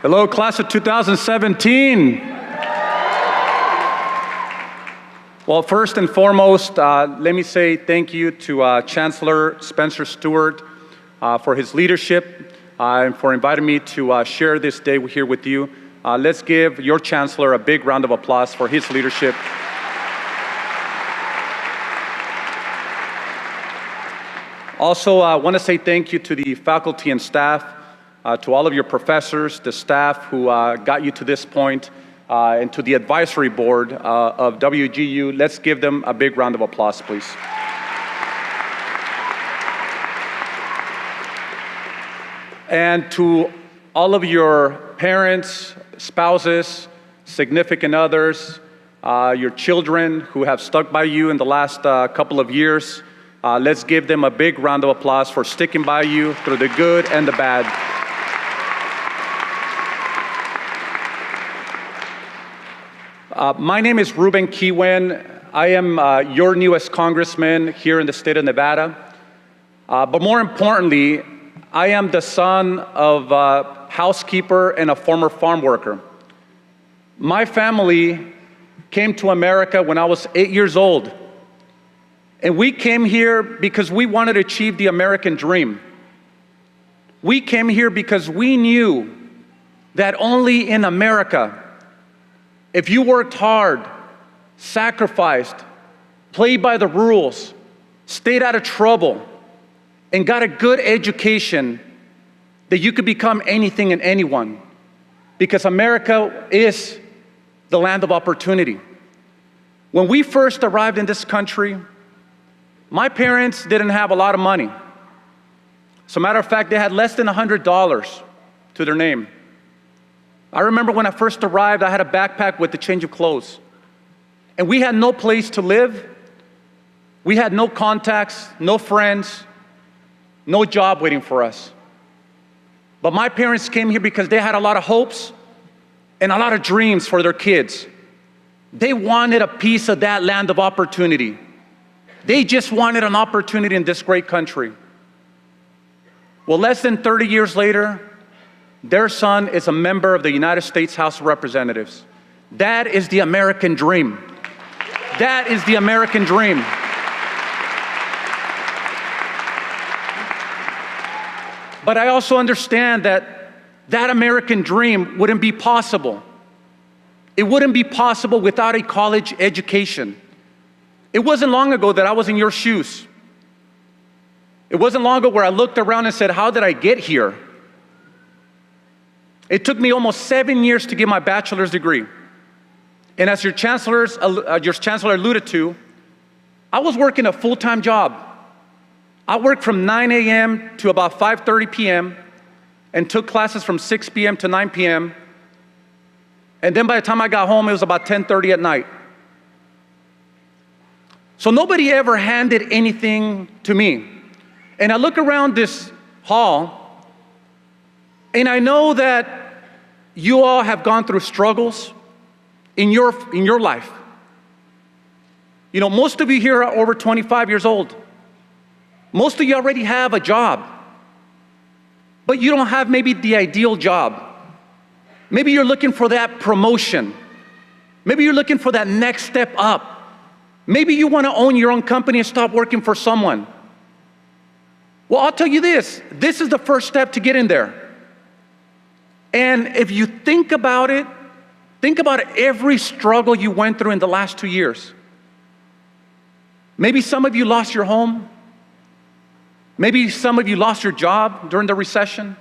Hello, class of 2017. Well, first and foremost, let me say thank you to Chancellor Spencer Stewart for his leadership and for inviting me to share this day here with you. Let's give your Chancellor a big round of applause for his leadership. Also, I want to say thank you to the faculty and staff, to all of your professors, the staff who got you to this point, and to the advisory board of WGU. Let's give them a big round of applause, please. And to all of your parents, spouses, significant others, your children who have stuck by you in the last couple of years, let's give them a big round of applause for sticking by you through the good and the bad. My name is Ruben Kihuen. I am your newest congressman here in the state of Nevada. But more importantly, I am the son of a housekeeper and a former farm worker. My family came to America when I was 8 years old. And we came here because we wanted to achieve the American dream. We came here because we knew that only in America, if you worked hard, sacrificed, played by the rules, stayed out of trouble, and got a good education, that you could become anything and anyone. Because America is the land of opportunity. When we first arrived in this country, my parents didn't have a lot of money. As a matter of fact, they had less than $100 to their name. I remember when I first arrived, I had a backpack with a change of clothes. And we had no place to live. We had no contacts, no friends, no job waiting for us. But my parents came here because they had a lot of hopes and a lot of dreams for their kids. They wanted a piece of that land of opportunity. They just wanted an opportunity in this great country. Well, less than 30 years later, their son is a member of the United States House of Representatives. That is the American dream. That is the American dream. But I also understand that that American dream wouldn't be possible. It wouldn't be possible without a college education. It wasn't long ago that I was in your shoes. It wasn't long ago where I looked around and said, how did I get here? It took me almost 7 years to get my bachelor's degree. And as your chancellor alluded to, I was working a full-time job. I worked from 9 a.m. to about 5:30 p.m. and took classes from 6 p.m. to 9 p.m. And then by the time I got home, it was about 10:30 at night. So nobody ever handed anything to me. And I look around this hall, and I know that you all have gone through struggles in your life. You know, most of you here are over 25 years old. Most of you already have a job, but you don't have maybe the ideal job. Maybe you're looking for that promotion. Maybe you're looking for that next step up. Maybe you want to own your own company and stop working for someone. Well, I'll tell you this is the first step to get in there. And if you think about it, think about every struggle you went through in the last 2 years. Maybe some of you lost your home. Maybe some of you lost your job during the recession.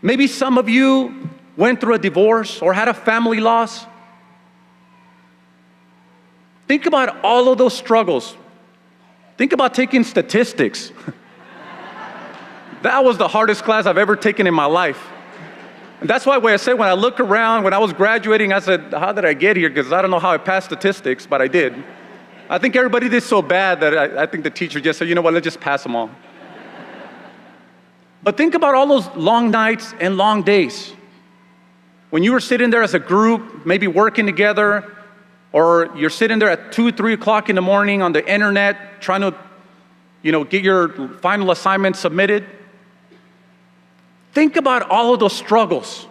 Maybe some of you went through a divorce or had a family loss. Think about all of those struggles. Think about taking statistics. That was the hardest class I've ever taken in my life. And that's why when I say, when I look around, when I was graduating, I said, how did I get here? Because I don't know how I passed statistics, but I did. I think everybody did so bad that I think the teacher just said, you know what, let's just pass them all. But think about all those long nights and long days. When you were sitting there as a group, maybe working together, or you're sitting there at 2, 3 o'clock in the morning on the internet trying to, get your final assignment submitted. Think about all of those struggles.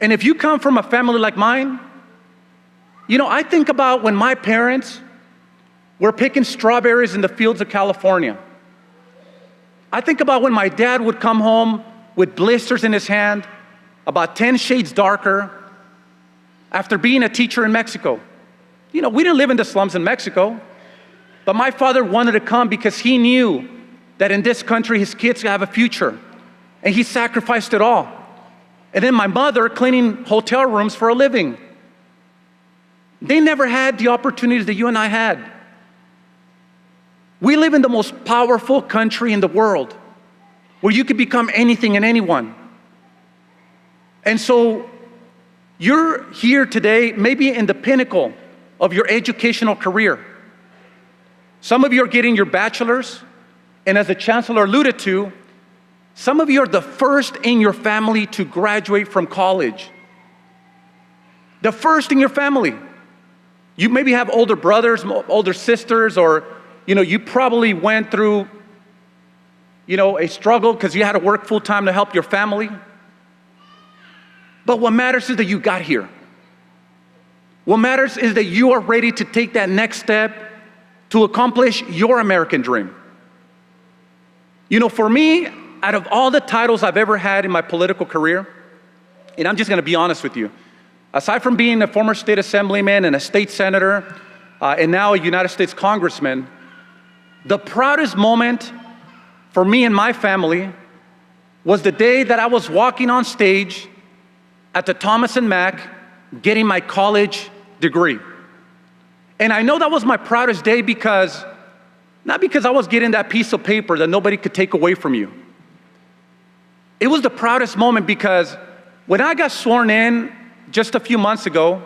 And if you come from a family like mine, I think about when my parents were picking strawberries in the fields of California. I think about when my dad would come home with blisters in his hand, about 10 shades darker, after being a teacher in Mexico. We didn't live in the slums in Mexico, but my father wanted to come because he knew that in this country his kids could have a future, and he sacrificed it all. And then my mother cleaning hotel rooms for a living. They never had the opportunities that you and I had. We live in the most powerful country in the world where you could become anything and anyone. And so you're here today, maybe in the pinnacle of your educational career. Some of you are getting your bachelor's, and as the chancellor alluded to, some of you are the first in your family to graduate from college. The first in your family. You maybe have older brothers, older sisters, or you probably went through a struggle because you had to work full time to help your family. But what matters is that you got here. What matters is that you are ready to take that next step to accomplish your American dream. For me, out of all the titles I've ever had in my political career, and I'm just gonna be honest with you, aside from being a former state assemblyman and a state senator, and now a United States congressman, the proudest moment for me and my family was the day that I was walking on stage at the Thomas and Mack getting my college degree. And I know that was my proudest day not because I was getting that piece of paper that nobody could take away from you. It was the proudest moment because when I got sworn in just a few months ago,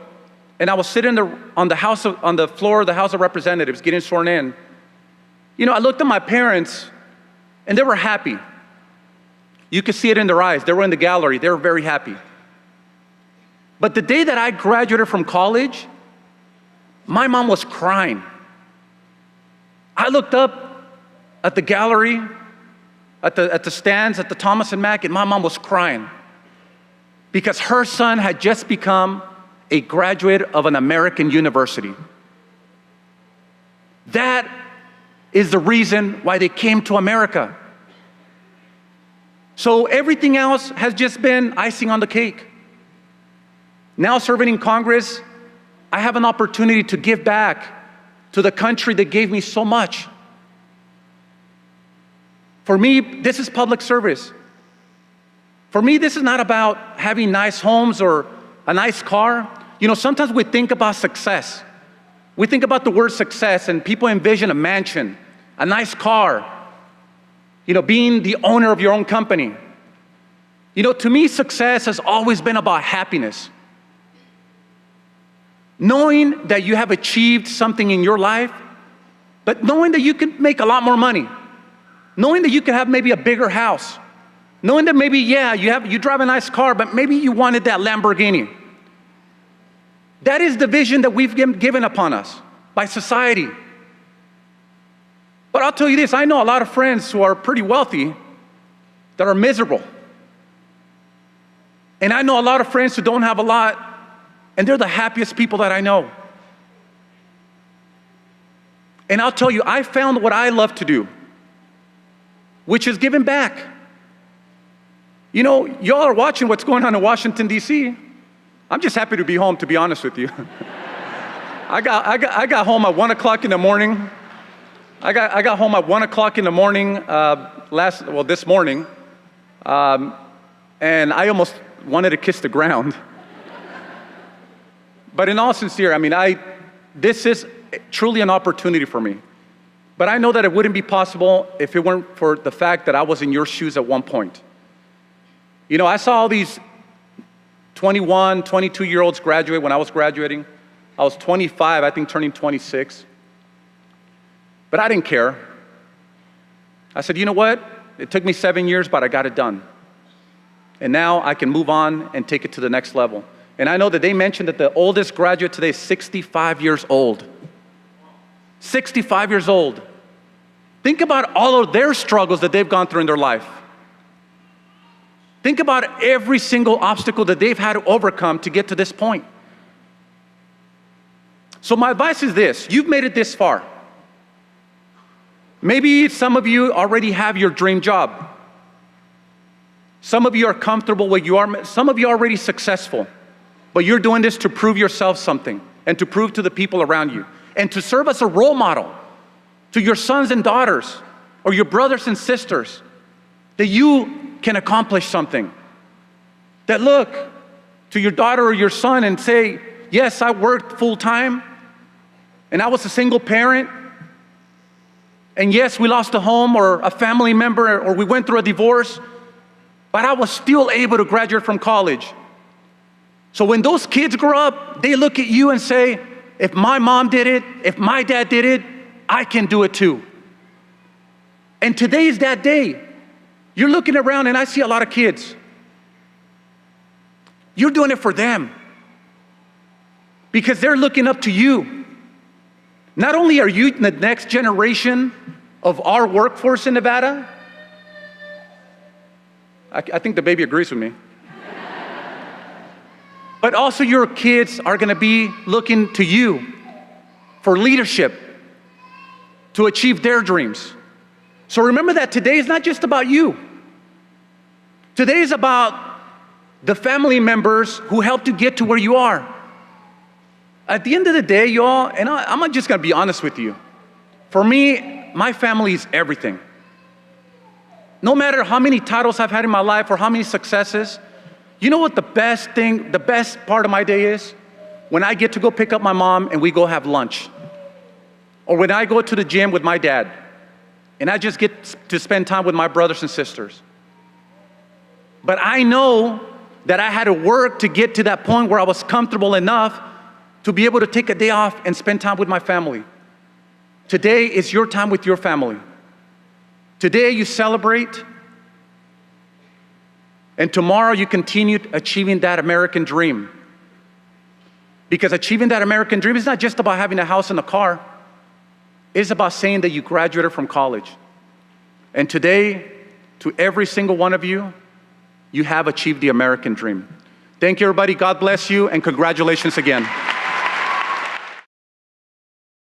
and I was sitting on the floor of the House of Representatives getting sworn in, I looked at my parents and they were happy. You could see it in their eyes. They were in the gallery. They were very happy. But the day that I graduated from college, my mom was crying. I looked up at the gallery, at the stands, at the Thomas and Mack, and my mom was crying because her son had just become a graduate of an American university. That is the reason why they came to America. So everything else has just been icing on the cake. Now serving in Congress, I have an opportunity to give back to the country that gave me so much. For me, this is public service. For me, this is not about having nice homes or a nice car. Sometimes we think about success. We think about the word success and people envision a mansion, a nice car, being the owner of your own company. To me, success has always been about happiness. Knowing that you have achieved something in your life, but knowing that you can make a lot more money. Knowing that you can have maybe a bigger house. Knowing that maybe, you drive a nice car, but maybe you wanted that Lamborghini. That is the vision that we've given upon us by society. But I'll tell you this, I know a lot of friends who are pretty wealthy that are miserable. And I know a lot of friends who don't have a lot, and they're the happiest people that I know. And I'll tell you, I found what I love to do, which is giving back. Y'all are watching what's going on in Washington, D.C. I'm just happy to be home, to be honest with you. I got home at 1 o'clock in the morning. I got home at 1 o'clock in the morning this morning, and I almost wanted to kiss the ground. But in all sincerity, this is truly an opportunity for me. But I know that it wouldn't be possible if it weren't for the fact that I was in your shoes at one point. I saw all these 21, 22-year-olds graduate when I was graduating. I was 25, I think turning 26. But I didn't care. I said, you know what? It took me 7 years, but I got it done. And now I can move on and take it to the next level. And I know that they mentioned that the oldest graduate today is 65 years old. 65 years old. Think about all of their struggles that they've gone through in their life. Think about every single obstacle that they've had to overcome to get to this point. So my advice is this: you've made it this far. Maybe some of you already have your dream job. Some of you are comfortable where you are. Some of you are already successful. But you're doing this to prove yourself something and to prove to the people around you and to serve as a role model to your sons and daughters or your brothers and sisters that you can accomplish something. That look to your daughter or your son and say, yes, I worked full time and I was a single parent. And yes, we lost a home or a family member or we went through a divorce, but I was still able to graduate from college. So when those kids grow up, they look at you and say, if my mom did it, if my dad did it, I can do it too. And today is that day. You're looking around and I see a lot of kids. You're doing it for them because they're looking up to you. Not only are you the next generation of our workforce in Nevada, I think the baby agrees with me. But also your kids are gonna be looking to you for leadership to achieve their dreams. So remember that today is not just about you. Today is about the family members who helped you get to where you are. At the end of the day, y'all, and I'm just gonna be honest with you. For me, my family is everything. No matter how many titles I've had in my life or how many successes, you know what the best part of my day is? When I get to go pick up my mom and we go have lunch. Or when I go to the gym with my dad and I just get to spend time with my brothers and sisters. But I know that I had to work to get to that point where I was comfortable enough to be able to take a day off and spend time with my family. Today is your time with your family. Today you celebrate, and tomorrow you continue achieving that American dream. Because achieving that American dream is not just about having a house and a car. It's about saying that you graduated from college. And today, to every single one of you, you have achieved the American dream. Thank you, everybody. God bless you, and congratulations again.